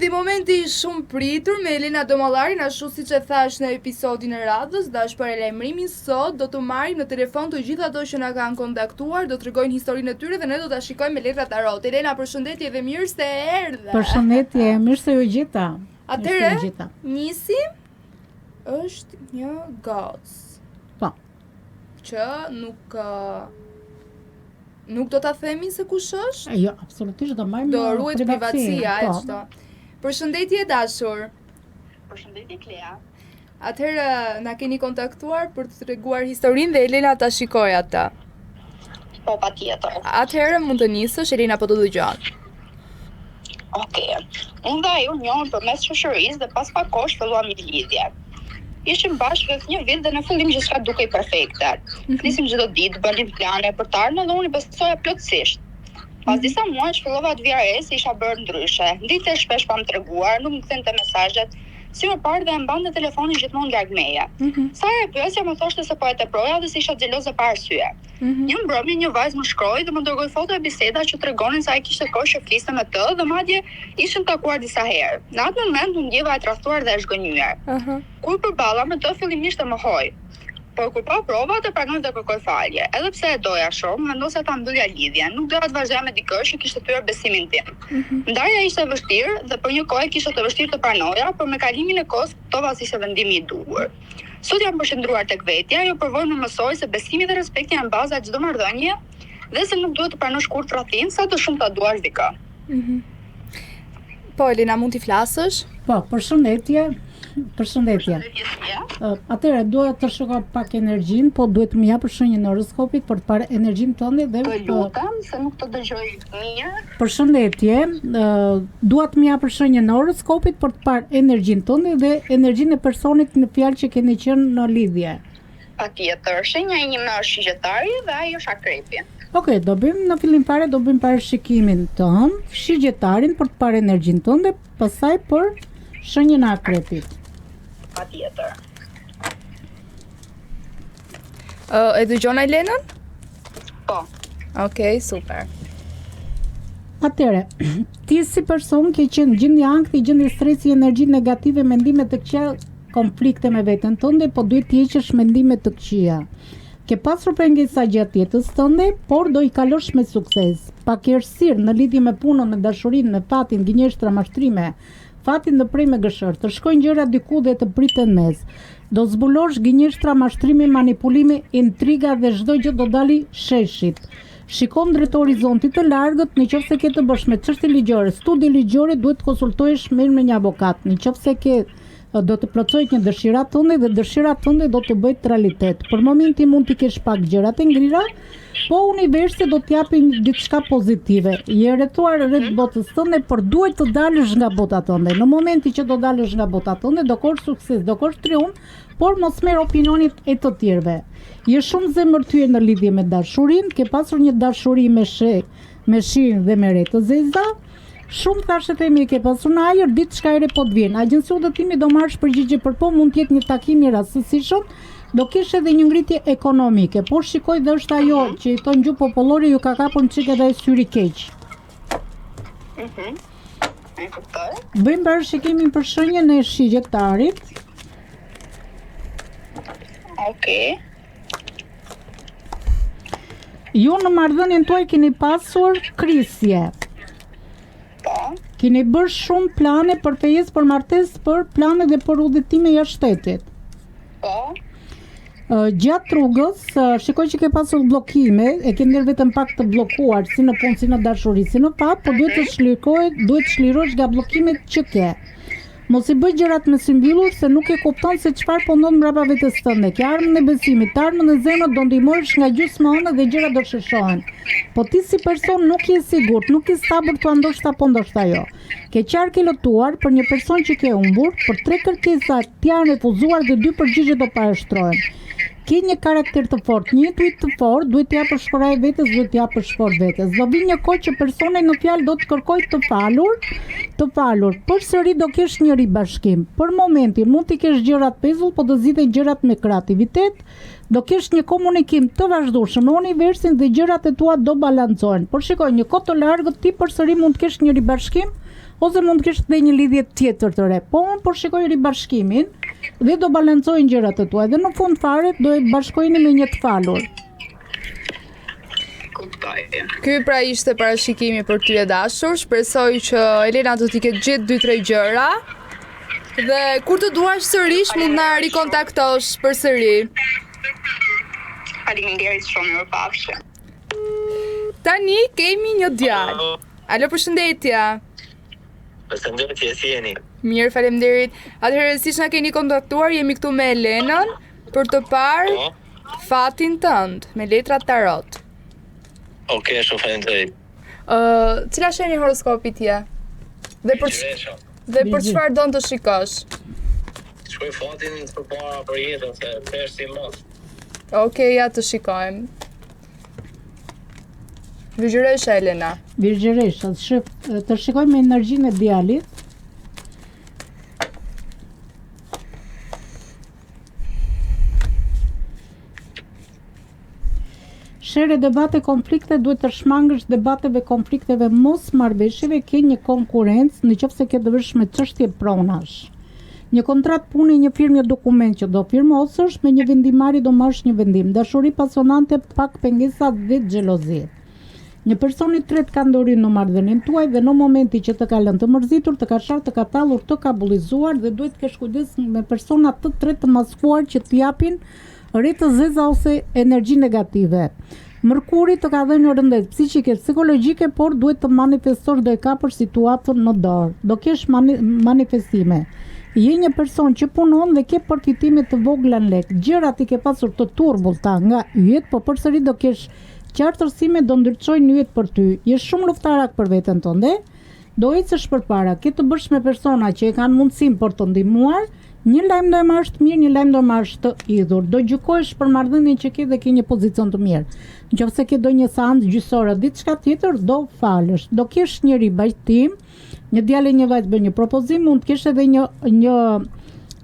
Erdhi momenti shumë pritur me Elena Domallarin, ashtu siç e thash në episodin e radhës, dash për lajmërimin sot do të marrim në telefon të gjithë ato që na kanë kontaktuar, do t'rregojnë historinë e tyre dhe ne do ta shikojmë me letra tarot. Elena, përshëndetje dhe mirë se erdhe. Përshëndetje, mirë se u gjeta. Atëre, nisim është një gocë. Po. Që nuk do ta themi se kush është? Jo, absolutisht do marrim. Do ruhet privatësia e çdo. Përshëndetje dashur. Përshëndetje Klea. Atëherë na keni kontaktuar për të treguar historinë dhe Elena ta shikoj atë. Po, patjetër. Atëherë mund të nisësh, Elena po të dëgjon. Okej. Unë dhe ajo njohëm përmes shoqërisë dhe pas pak kohë filluam një lidhje. Ishim bashkë rreth një vit dhe në fillim gjithçka dukej perfekte. Flisim çdo ditë, bënim plane për të ardhmen dhe unë i besoja plotësisht. Pas disa muajsh fillova të vija re se isha bërë ndryshe. Ndite shpesh pam treguar, nuk më kthente mesazhet. Si më parë dhe e mbante telefonin gjithmonë larg meje. Sa herë e pyesja më thoshte se po e teproja dhe se isha xheloze pa arsye. Një mbrëmje një vajzë më shkroi dhe më dërgoi foto e biseda që tregonin se ai kishte kohë që fliste me të dhe madje ishin takuar disa herë. Në atë moment u ndjeva e tradhtuar dhe e zhgënjur. Kur përballa me të fillimisht e mohoj. Por kur pa prova të pranoj dhe kërkoj falje. Edhe pse e doja shumë, vendosa ta mbyllja lidhjen. Nuk doja të vazhdoja me dikë që kishte thyer besimin tim. Ndarja ishte e vështirë dhe për një kohë kishte të vështirë të pranoja, por me kalimin e kohës kuptova se ishte vendimi i duhur. Sot jam përqendruar tek vetja, jo provoj të mësoj se besimi dhe respekti janë baza e çdo marrëdhënie dhe se nuk duhet të pranosh kurrë tradhtim sa të shumë ta duash dikë. Po, Elena, mund t'i flasësh? Po, përshëndetje. Atëherë duhet të shikoj pak energjinë, po duhet më japësh shenjën e horoskopit për të parë energjinë tënde dhe Të lutem se nuk të dëgjoj mirë. Përshëndetje, duhet më japësh shenjën e horoskopit për të parë energjinë tënde dhe energjinë e personit në fjalë që keni qenë në lidhje. Patjetër, shenja ime është shigjetari dhe ai është akrepi. Okej, do bëjmë në fillim fare do bëjmë parashikimin tënd, shigjetarin për të parë energjinë tënde, pastaj për shenjën e akrepit. Patjetër. E dëgjon Elenën? Po. Okej, super. Atëre, ti si person ke qenë gjendje ankthi, gjendje stresi, energji negative, mendime të këqija, konflikte me veten tënde, po duhet të heqësh mendime të këqija. Ke pasur pengesa gjatë jetës tënde, por do i kalosh me sukses. Pak errësirë në lidhje me punën, me dashurinë, me fatin, gënjeshtra, mashtrime, fatin të prej me gëshër, të shkojnë gjëra diku dhe të priten mes. Do zbulosh gënjeshtra, mashtrimi, manipulimi, intriga dhe çdo gjë do dali sheshit. Shikon drejt horizontit të largët, nëse ke të bësh me çështje ligjore, studi ligjore, duhet të konsultohesh mirë me një avokat. Nëse ke do të plotësoj një dëshira tënde dhe dëshira tënde do të bëhet realitet. Për momentin mund t'i kesh pak gjërat e ngrira, po universi do t'japi diçka pozitive. Je rrethuar rreth botës tënde, por duhet të dalësh nga bota tënde. Në momentin që do dalësh nga bota tënde, do kesh sukses, do kesh triumf, por mos merr opinionit e të tjerëve. Je shumë zemërtyer në lidhje me dashurinë, ke pasur një dashuri me shirin dhe me re të zeza. Shumë thashë themi ke pasur në ajër, diçka e re po të vjen. Agjenci udhëtimi do marrësh përgjigje për po, mund të jetë një takim i rastësishëm, do kesh edhe një ngritje ekonomike, por shikoj dhe është ajo që i thonë gjuhë popullore, ju ka kapur çik edhe syri keq. Bëjmë parashikimin për shenjën e shigjetarit. Okej. Ju në marrëdhënien tuaj keni pasur krisje. Po. Keni bërë shumë plane për fejesë, për martesë, për plane dhe për udhëtime jashtë shtetit. Po. Gjatë rrugës, shikoj që ke pasur bllokime, e ke ndër vetëm pak të bllokuar, si në punë, si në dashuri, si në fat, por duhet të çlirosh nga bllokimet që ke. Mos i bëj gjërat me sy mbyllur se nuk e kupton se çfarë po ndodh mbrapa vetes tënde. Ke armën e besimit, armën e zemrës do ndihmosh nga gjysma anë dhe gjërat do sheshohen. Po ti si person nuk je sigurt, nuk je stabil thua ndoshta po ndoshta jo. Ke qark e lotuar për një person që ke humbur, për 3 kërkesa të janë refuzuar dhe 2 përgjigje do parashtrohen. Ke një karakter të fortë, një intuit të fortë, duhet t'ja përshkruaj vetes, duhet t'ja përshkruaj vetes. Do vi një kohë që personi në fjalë do të kërkojë të falur. Përsëri do kesh një ribashkim. Për momentin mund t'i kesh gjërat pezull, po do zgjidhej gjërat me kreativitet. Do kesh një komunikim të vazhdueshëm në universin dhe gjërat e tua do balancohen. Por shikoj, një kohë të largët ti përsëri mund të kesh një ribashkim, ose mund të kesh dhe një lidhje tjetër të re. Po unë po shikoj ribashkimin dhe do balancojnë gjërat e tua dhe në fund fare do e bashkojnë me një të falur. Ky pra ishte parashikimi për ty e dashur. Shpresoj që Elena do t'i ketë gjetë 2-3 gjëra. Dhe kur të duash sërish mund na rikontaktosh përsëri. Faleminderit shumë, mirupafshim. Tani kemi një djalë. Alo, përshëndetje. Përshëndetje, si jeni? Mirë, faleminderit. Atëherë siç na keni kontaktuar, jemi këtu me Elenën për të parë fatin tënd me letrat tarot. Okej, shumë faleminderit. Cila shenjë horoskopi ti je? Dhe për çfarë don të shikosh? Shkoj fatin përpara për jetën se pesh si mos. Okej, ja të shikojmë. Virgjëresha Elena. Virgjëresha, të shikojmë me energjinë e djalit. Shere debate konflikte, duhet të shmangësh debateve konflikteve mos marrëveshjeve, ke një konkurrencë në qoftë se ke të bësh me çështje pronash. Një kontrat pune, një firmë, një dokument që do firmosësh, me një vendimari do marrësh një vendim. Dashuri pasionante, pak pengesa dhe xhelozi. Një person i tretë ka ndorinë në marrëdhënien tuaj dhe në momenti që të ka lënë të mërzitur, të ka sharë, të ka tallur, të ka bullizuar dhe duhet të kesh kujdes me persona të tretë të maskuar që të japin re të zeza ose energji negative. Mërkuri të ka dhënë rëndes psiqike, psikologjike, por duhet të manifestosh do e kapësh situatën në dorë. Do kesh manifestime. Je një person që punon dhe ke përfitime të vogla në lek. Gjërat i ke pasur të turbullta nga yjet, po përsëri do kesh qartësime, do ndryçojnë yjet për ty. Je shumë luftarak për veten tënde. Do ecësh përpara, ke të bësh me persona që e kanë mundësinë për të ndihmuar. Një lajm do e marrësh të mirë, një lajm do e marrësh të idhur. Do gjykohesh për marrëdhënien që ke dhe ke një pozicion të mirë. Nëse ke do një seancë gjyqësore, diçka tjetër, do falësh. Do kesh një ribajtim, një djalë një vajzë bën një propozim, mund të kesh edhe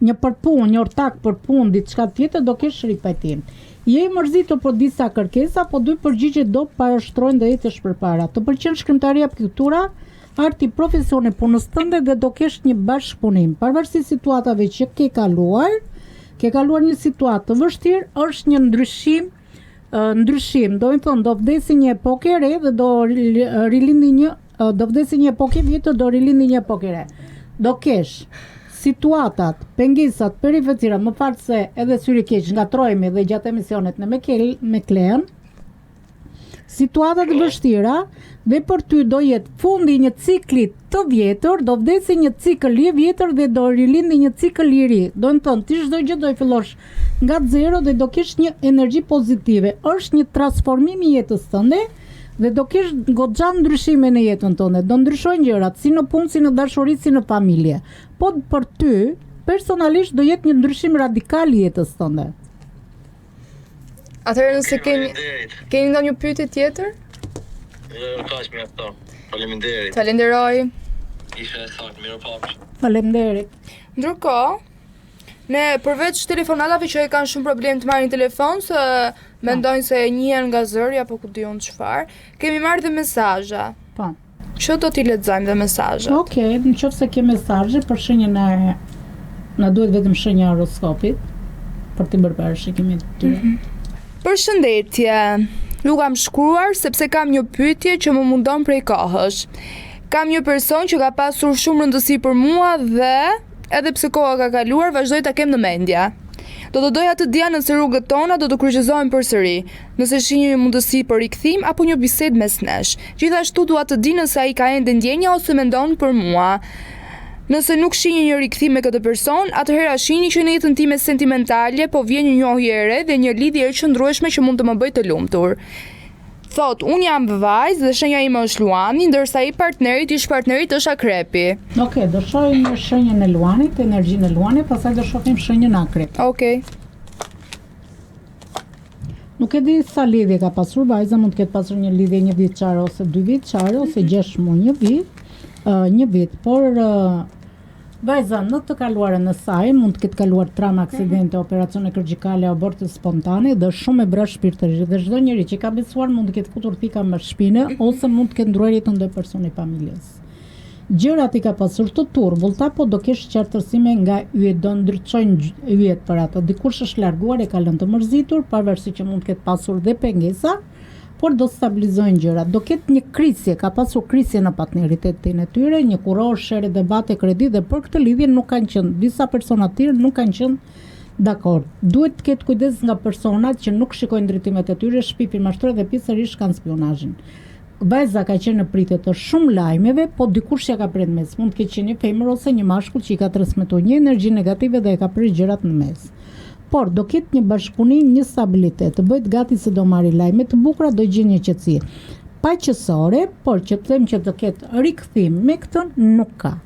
një përpunë, një ortak për punë, diçka tjetër, do kesh ribajtim. Je i mërzitur për disa kërkesa, po dy përgjigje do parashtrojnë dhe ecësh përpara. Të pëlqen shkrimtaria, piktura, arti, profesioni, punës tënde dhe do kesh një bashkëpunim. Pavarësisht situatave që ke kaluar një situatë të vështirë, është një ndryshim, do të thonë do vdesi një epokë e re dhe do vdesi një epokë e vjetër, do rilindi një epokë e re. Do kesh situatat, pengesat, perifetira, më fal se edhe syri keq ngatrohemi dhe gjatë emisionet në me Klen, situatat e vështira dhe për ty do jetë fundi një cikli të vjetër, do vdesi një cikël i vjetër dhe do rilindi një cikël i ri. Do të thonë ti çdo gjë do i fillosh nga zero dhe do kesh një energji pozitive. Është një transformim i jetës tënde dhe do kesh goxha ndryshime në jetën tënde. Do ndryshojnë gjërat si në punë, si në dashuri, si në familje. Po për ty personalisht do jetë një ndryshim radikal i jetës tënde. Atëherë nëse keni ndonjë pyetje tjetër? Kaq mjafton. Faleminderit. Falenderoj. Isha saktë, mirupafshim. Faleminderit. Ndërkohë, ne përveç telefonatave që e kanë shumë problem të marrin telefon, se mendojnë se e njihen nga zëri apo ku diun çfarë, kemi marrë dhe mesazhe. Po. Që do t'i lexojmë dhe mesazhet? Okej, nëse ke mesazhe për shenjën e na duhet vetëm shenja e horoskopit për të bërë parashikimin e tyre. Përshëndetje. Ju kam shkruar sepse kam një pyetje që më mundon prej kohësh. Kam një person që ka pasur shumë rëndësi për mua dhe edhe pse koha ka kaluar, vazhdoj ta kem në mendje. Do të doja të dija nëse rrugët tona do të kryqëzohen përsëri, nëse shihem një mundësi për rikthim apo një bisedë mes nesh. Gjithashtu dua të di nëse ai ka ende ndjenja ose mendon për mua. Nëse nuk shihni një rikthim me këtë person, atëherë shihni që në jetën time sentimentale po vjen një njohje e re dhe një lidhje e qëndrueshme që mund të më bëjë të lumtur. Thot, unë jam vajzë dhe shenja ime është luani, ndërsa ish partnerit është akrepi. Okej, do shohim shenjën e luanit, energjinë e luanit, pastaj do shohim shenjën e akrepit. Okej. Nuk e di sa lidhje ka pasur vajza, mund të ketë pasur një lidhje 1 vjeçare ose 2 vjeçare ose 6 muaj, 1 vit, por vajza në të kaluarën e saj mund të ketë kaluar trauma, aksidente, operacione kirurgjikale, aborte spontane dhe shumë e brash shpirtërisht. Dhe çdo njeri që ka besuar mund të ketë futur thika me shpinë ose mund të ketë ndruar jetën ndaj personi familjes. gjërat i ka pasur të turbullta, po do kesh qartësime nga yjet, do ndryçojnë yjet për ato. Dikush është larguar, e ka lënë të mërzitur, pavarësisht që mund të ketë pasur dhe pengesa, por do stabilizojnë gjërat. Do ketë një krisje, ka pasur krisje në partneritetin e tyre, një kuror, shere, debate, kredi, dhe për këtë lidhje nuk kanë qenë, disa persona të tjerë nuk kanë qenë dakord. Duhet të ketë kujdes nga personat që nuk shikojnë drejtimet e tyre, shpifin mashtror dhe pjesërisht kanë spionazhin. Vajza ka qenë në pritje të shumë lajmeve, po dikush ja ka prerë mes. Mund të ketë qenë një femër ose një mashkull që i ka transmetuar një energji negative dhe e ka prerë gjërat në mes. Por do ketë një bashkëpunim, një stabilitet, të bëhet gati se do marrë lajme të bukura, do gjejë një qetësi paqësore, por që të them që do ketë rikthim me këtë nuk ka.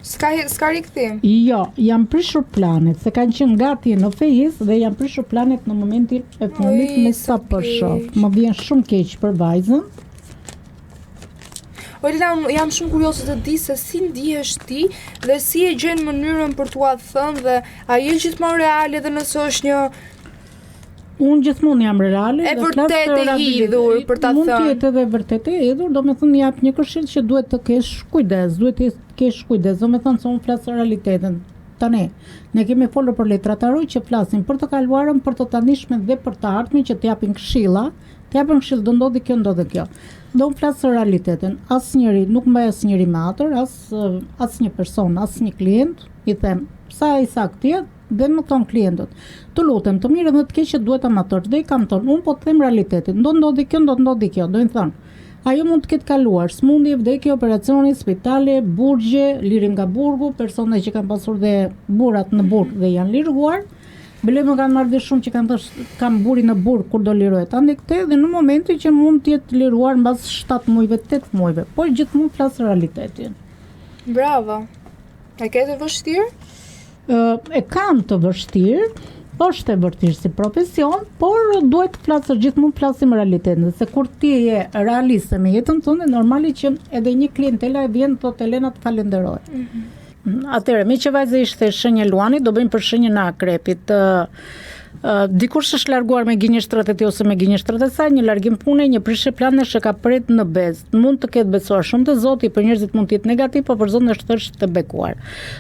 S'ka rikthim. Jo, janë prishur planet, se kanë qenë gati në fejis dhe janë prishur planet në momentin e fundit me sa për shoh. Më vjen shumë keq për vajzën. Olina, jam shumë kurioze të di se si ndihesh ti dhe si e gjen mënyrën për t'ua thënë dhe a je gjithmonë reale dhe nëse është një Unë gjithmonë jam reale e vërtet e hidhur për ta thënë. Mund të jetë edhe vërtet e hidhur, do me thënë jap një këshill që duhet të kesh kujdes, do me thënë se unë flas realitetin. Tani, ne kemi folur për letra tarot që flasin për të kaluarën, për të tanishmen dhe për të ardhmen që të japin këshilla, do ndodhi kjo, ndodhi kjo. Do unë flas realitetin. Asnjëri nuk mbaj asnjëri me atër, asnjë person, asnjë klient, i them sa i saktë dhe më thon klientët. Të lutem, të mirë dhe të keq që duhet amator, dhe i kam thonë, unë po të them realitetin. Do ndodhi kjo, do i thonë. Ajo mund të ketë kaluar smundje, vdekje, operacioni, spitale, burgje, lirim nga burgu, persone që kanë pasur dhe burat në burg dhe janë liruar. Më kanë marrë dhe shumë që kanë thënë kam buri në burg kur do lirohet ande këte dhe në momentin që mund të jetë liruar mbas 7 muajve, 8 muajve, por gjithmonë flas realitetin. Bravo. E ke të vështirë? E kam të vështirë, është e vërtetë si profesion, por duhet të flasësh gjithmonë flasim realitetin, se kur ti je realiste me jetën tënde, normali që edhe një klientela e vjen thotë Elena të falenderoj. Atëherë, me që vajza ishte shenja Luani, do bëjmë për shenjën e Akrepit. Dikush është larguar me gënjeshtrat e tij ose me gënjeshtrat e saj, një largim pune, një prishje planesh që ka pret në bezë. Mund të ketë besuar shumë te Zoti, për njerëzit mund të jetë negativ, por për Zotin është të bekuar.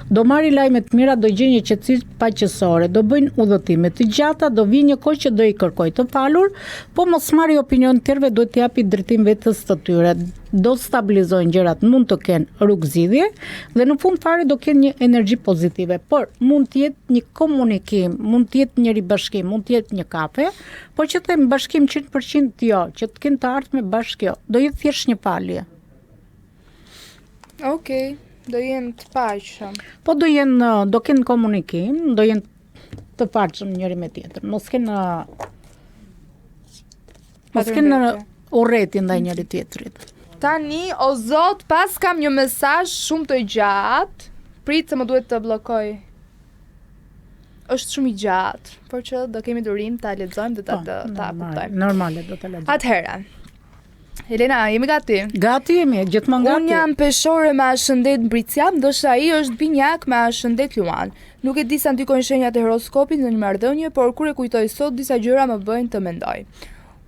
Do marrë lajme të mira, do gjejë një qetësi paqësore, do bëjnë udhëtime të gjata, do vi një kohë që do i kërkoj të falur, po mos marrë opinion të tjerëve, do t'i japi drejtim vetes të tyre. Do stabilizojnë gjërat, mund të kenë rrugëzidhje dhe në fund fare do kenë një energji pozitive, por mund të jetë një komunikim, mund të jetë një ribashkim, mund të jetë një kafe, por që them bashkim 100% jo, që të kenë të ardhme bashkë jo, do jetë thjesht një falje. Okej, do jenë të paqshëm. Po do kenë komunikim, do jenë të paqshëm njëri me tjetrin, mos kenë urrëti ndaj njëri tjetrit. Tani, o Zot, pas kam një mesazh shumë të gjatë. Prit se më duhet të bllokoj. Është shumë i gjatë, por që do kemi durim ta lexojmë dhe ta kuptojmë. Normale do ta lexojmë. Atëherë. Elena, jemi gati? Gati jemi, gjithmonë gati. Unë jam peshore me ashendet Briciat, ndoshta ai është binjak me ashendet Luan. Nuk e di sa ndikojnë shenjat e horoskopit në një marrëdhënie, por kur e kujtoj sot, disa gjëra më bëjnë të mendoj.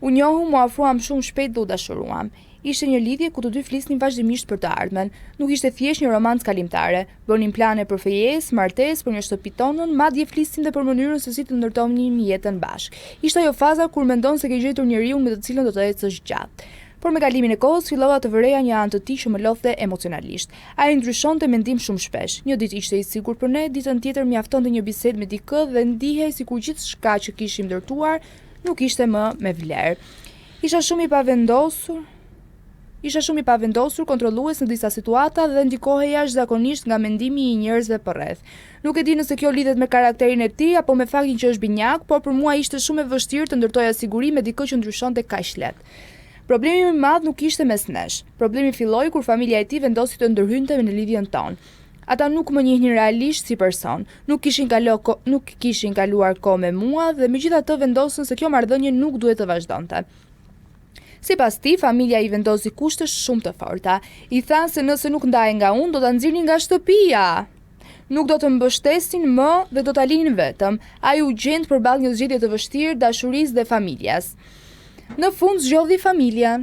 U njohu, mu afruam shumë shpejt dhe u dashuruam. Ishte një lidhje ku të dy flisnin vazhdimisht për të ardhmen. Nuk ishte thjesht një romancë kalimtare. Bënin plane për fejes, martesë, për një shtëpi tonën, madje flisnin dhe për mënyrën se si të ndërtonin jetën bashkë. Ishte ajo faza kur mendon se ke gjetur njeriu me të cilën do të ecësh gjatë. Por me kalimin e kohës fillova të vëreja një anë të tij që më lodhte emocionalisht. Ai ndryshonte mendim shumë shpesh. Një ditë ishte i sigurt për ne, ditën tjetër mjaftonte një bisedë me dikë dhe ndihej sikur gjithçka që kishim ndërtuar nuk ishte më me vlerë. Isha shumë i pavendosur, kontrollues në disa situata dhe ndikohej jashtëzakonisht nga mendimi i njerëzve përreth. Nuk e di nëse kjo lidhet me karakterin e tij apo me faktin që është binjak, por për mua ishte shumë e vështirë të ndërtoja siguri me dikë që ndryshonte kaq lehtë. Problemi më i madh nuk ishte mes nesh. Problemi filloi kur familja e tij vendosi të ndërhynte në lidhjen tonë. Ata nuk më njihnin realisht si person, nuk kishin kaluar kohë me mua dhe megjithatë vendosën se kjo marrëdhënie nuk duhet të vazhdonte. Sipas tij, familja i vendosi kushte shumë të forta. I thanë se nëse nuk ndahej nga unë, do ta nxirnin nga shtëpia. Nuk do të mbështesin më dhe do ta linin vetëm. Ai u gjend përballë një zgjidhje të vështirë dashurisë dhe familjas. Në fund zgjodhi familja.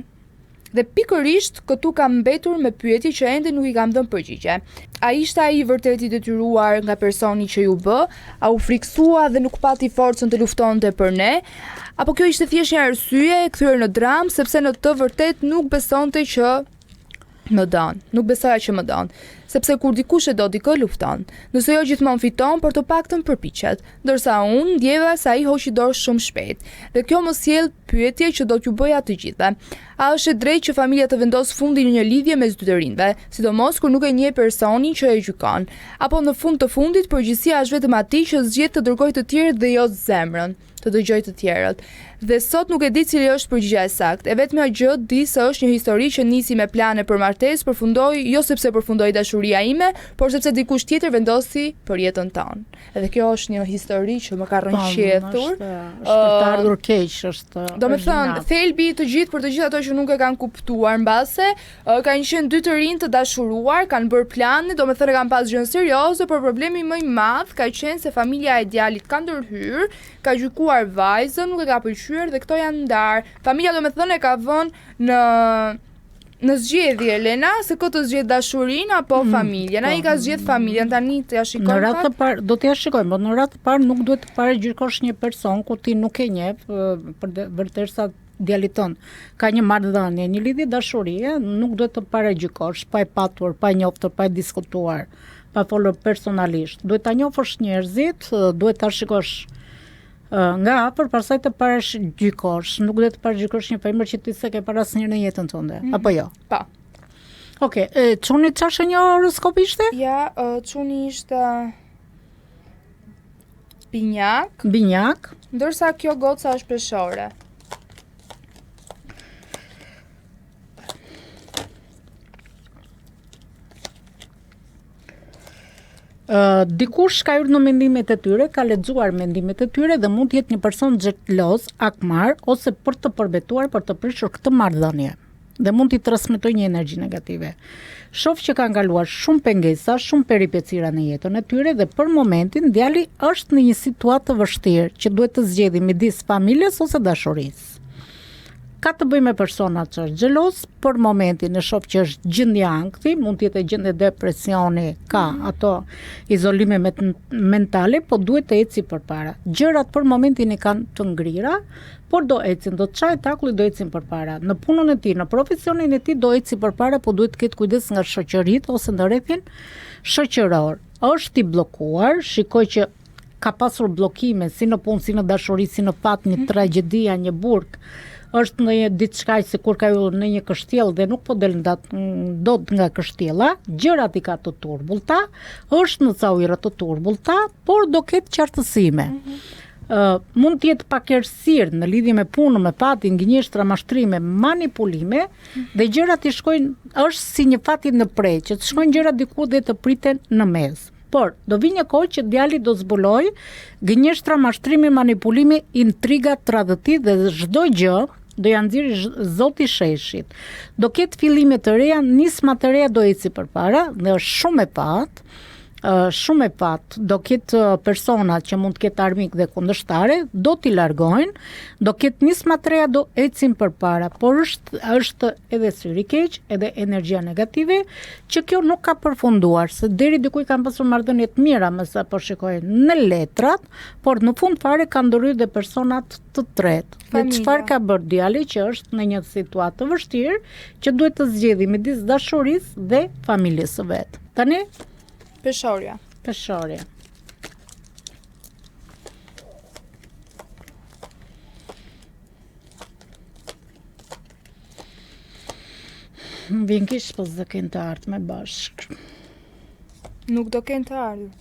Dhe pikërisht këtu kam mbetur me pyetje që ende nuk i kam dhënë përgjigje. A ishte ai vërtet i detyruar nga personi që ju bë? A u friksua dhe nuk pati forcën të luftonte për ne? Apo kjo ishte thjesht një arsye e kthyer në dramë sepse në të vërtet nuk besonte që më don. Nuk besoja që më don, sepse kur dikush e do dikë lufton. Nëse jo gjithmonë fiton, por të paktën përpiqet, ndërsa unë ndjeva se ai hoqi dorë shumë shpejt. Dhe kjo më sjell pyetje që do t'ju bëja të gjithëve. A është e drejtë që familja të vendos fundin në një lidhje mes dy të rinjve, sidomos kur nuk e njeh personin që e gjykon? Apo në fund të fundit përgjegjësia është vetëm atij që zgjedh të dërgojë të tjerët dhe jo zemrën, të dëgjoj të tjerët. Dhe sot nuk e di cili është përgjigjja e saktë. E vetmja gjë di se është një histori që nisi me plane për martesë, përfundoi jo sepse përfundoi dashuria ime, por sepse dikush tjetër vendosi për jetën tonë. Edhe kjo është një histori që më ka rrënqetur. Është për të ardhur keq, është. Domethënë, thelbi i të gjithë për të gjithë ato që nuk e kanë kuptuar mbase, kanë qenë dy të rinj të dashuruar, kanë bërë plane, domethënë kanë pas gjën serioze, por problemi më i madh ka qenë se familja e djalit ka ndërhyr, ka gjykuar vajzën, nuk e ka pëlqyer dhe këto janë ndarë. Familja domethënë e ka vënë në zgjedhje Elena se këtë zgjedh dashurinë apo familjen. Ai ka zgjedh familjen, tani t'ja shikojmë. Në radhë të parë do t'ja shikojmë, por në radhë të parë nuk duhet të paragjykosh një person ku ti nuk e njeh, përderisa djalit tënd ka një marrëdhënie, një lidhje dashurie, nuk duhet të paragjykosh pa e patur, pa e njoftur, pa e diskutuar, pa folur personalisht. Duhet ta njohësh njerëzit, duhet ta shikosh nga afër, pastaj të paragjykosh. Nuk duhet të paragjykosh një femër që ti s'e ke parë asnjëherë në jetën tënde, apo jo? Po. Okej, çuni çfarë një horoskop ishte? Ja, çuni ishte Binjak. Binjak. Ndërsa kjo goca është peshore. Dikush ka hyrë në mendimet e tyre, ka lexuar mendimet e tyre dhe mund të jetë një person xheloz, akmar ose për të përbetuar, për të prishur këtë marrëdhënie. Dhe mund t'i transmetoj një energji negative. Shoh që kanë kaluar shumë pengesa, shumë peripecira në jetën e tyre dhe për momentin djali është në një situatë të vështirë që duhet të zgjedhë midis familjes ose dashurisë. Ka të bëjë me persona që është xheloz, për momentin e shoh që është gjendje ankthi, mund të jetë gjendje depresioni, ka ato izolime mentale, po duhet të eci përpara. Gjërat për momentin i kanë të ngrira, por do ecin, do të çaj takulli, do ecin përpara. Në punën e tij, në profesionin e tij do eci përpara, po duhet të ketë kujdes nga shoqëritë ose ndërrepin shoqëror. Është i bllokuar, shikoj që ka pasur bllokime si në punë, si në dashuri, si në fat, një tragjedia, një burg. Është në një diçka sikur ka hyrë në një kështjell dhe nuk po del dot nga kështjella, gjërat i ka të turbullta, është në ca ujëra të turbullta, por do ketë qartësime. Mund të jetë pak errësirë në lidhje me punën, me fatin, gënjeshtra, mashtrime, manipulime dhe gjërat i shkojnë, është si një fati në prej, që të shkojnë gjërat diku dhe të priten në mes. Por do vi një kohë që djali do zbuloj gënjeshtra, mashtrimi, manipulimi, intriga, tradhti dhe çdo gjë do ja nxjerrë Zoti sheshit. Do ketë fillime të reja, nisma të reja do eci përpara dhe është shumë e pat, do ketë persona që mund të ketë armik dhe kundërshtare, do t'i largojnë, do ketë nisma të reja, do ecin përpara, por është edhe syri keq, edhe energjia negative, që kjo nuk ka përfunduar, se deri diku kanë pasur marrëdhënie të mira, me sa po shikoj në letrat, por në fund fare kanë ndërhyrë dhe personat të tretë. Dhe çfarë ka bërë djali që është në një situatë të vështirë, që duhet të zgjedhë midis dashurisë dhe familjes së vet. Tani Peshorja. Vjen kish po s'do kenë të ardhur me bashk. Nuk do kenë të ardhur.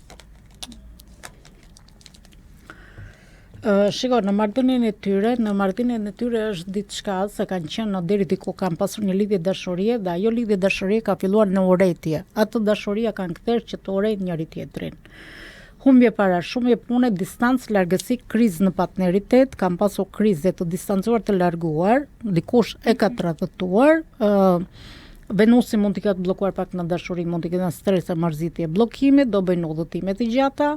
Shiko, në marrëdhënien e tyre është diçka se kanë qenë deri diku kanë pasur një lidhje dashurie dhe ajo lidhje dashurie ka filluar në urrëtie. Atë dashuria kanë kthyer që të urrejnë njëri tjetrin. Humbje para, shumje pune, distancë, largësi, krizë në partneritet, kanë pasur krizë të distancuar, të larguar, dikush e ka tradhtuar, Venusi mund t'i ketë bllokuar pak në dashuri, mund t'i ketë në stres e marrëzitje, bllokime, do bëjnë udhëtime të gjata,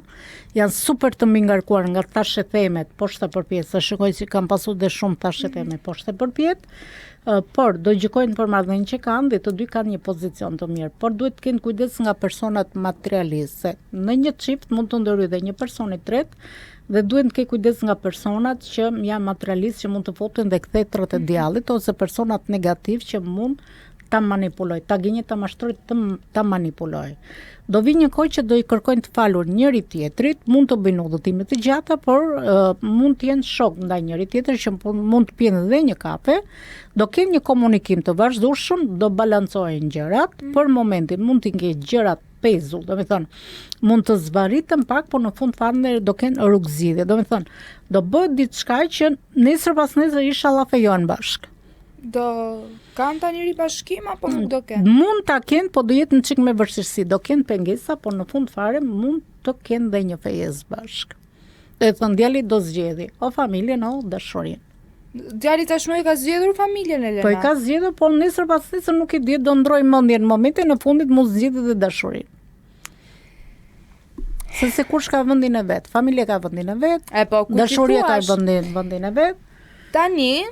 janë super të mingarkuar nga thashë themet poshtë përpjet, sa shikoj si kanë pasur dhe shumë thashë theme poshtë përpjet, por do gjykojnë për marrëdhënien që kanë dhe të dy kanë një pozicion të mirë, por duhet të kenë kujdes nga personat materialistë. Në një çift mund të ndërhyjë dhe një person i tretë dhe duhet të ketë kujdes nga personat që janë materialistë që mund të foten dhe kthetrat e djallit ose personat negativ që mund ta manipuloj, ta gënjë, ta mashtroj, ta manipuloj. Do vi një kohë që do i kërkojnë të falur njëri tjetrit, mund të bëjnë udhëtime të gjata, por mund të jenë shok ndaj njëri tjetrit që mund të pinë dhe një kafe, do kenë një komunikim të vazhdueshëm, do balancojnë gjërat, për momentin mund të kenë gjërat pezull, do me thënë, mund të zvarritën pak, por në fund fare do kenë rrugëzidhje, do me thënë, do bëhet diçka që nesër pas nesër inshallah fejohen bashkë. Do kanë ta njëri bashkim apo nuk do kenë? Mund ta kenë, po do jetë në çik me vështirësi, do kenë pengesa, por në fund fare mund të kenë dhe një fejesë bashkë. Dhe thënë djali do zgjedhë o familjen o dashurinë. Djali tashmë e ka zgjedhur familjen, Elena. Po e ka zgjedhur, por nesër pas nesër nuk i di, do ndroj mendjen në momentin në fundit mund zgjidhë dhe dashurinë. Se kush ka vendin e vet, familja ka vendin e vet, dashuria ka vendin e vet. Tani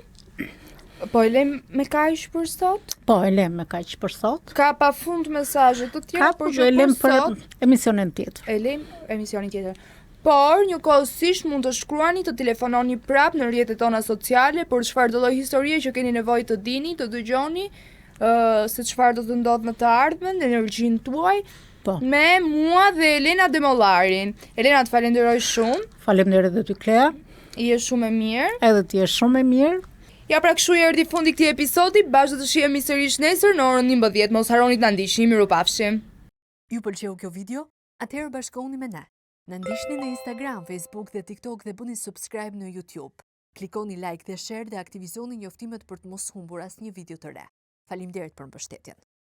po e lem me kaq për sot? Po e lem me kaq për sot. Ka pafund mesazhe të tjera por që për sot. Emisionin tjetër. E lem emisionin tjetër. Por njëkohësisht mund të shkruani, të telefononi prap në rrjetet tona sociale për çfarë do lloj historie që keni nevojë të dini, të dëgjoni, se çfarë do të ndodhë në të ardhmen, në energjinë tuaj. Po. Me mua dhe Elena Demollarin. Elena, të falenderoj shumë. Faleminderit edhe ty, Klea. Je shumë e mirë. Edhe ti je shumë e mirë. Ja, pra kështu erdhi fundi këtij episodi, bashkë do të shihemi sërish nesër në orën 11. Mos harroni të na ndiqni, mirupafshim. Ju pëlqeu kjo video? Atëherë bashkohuni me ne. Na ndiqni në Instagram, Facebook dhe TikTok dhe bëni subscribe në YouTube. Klikoni like dhe share dhe aktivizoni njoftimet për të mos humbur asnjë video të re. Faleminderit për mbështetjen.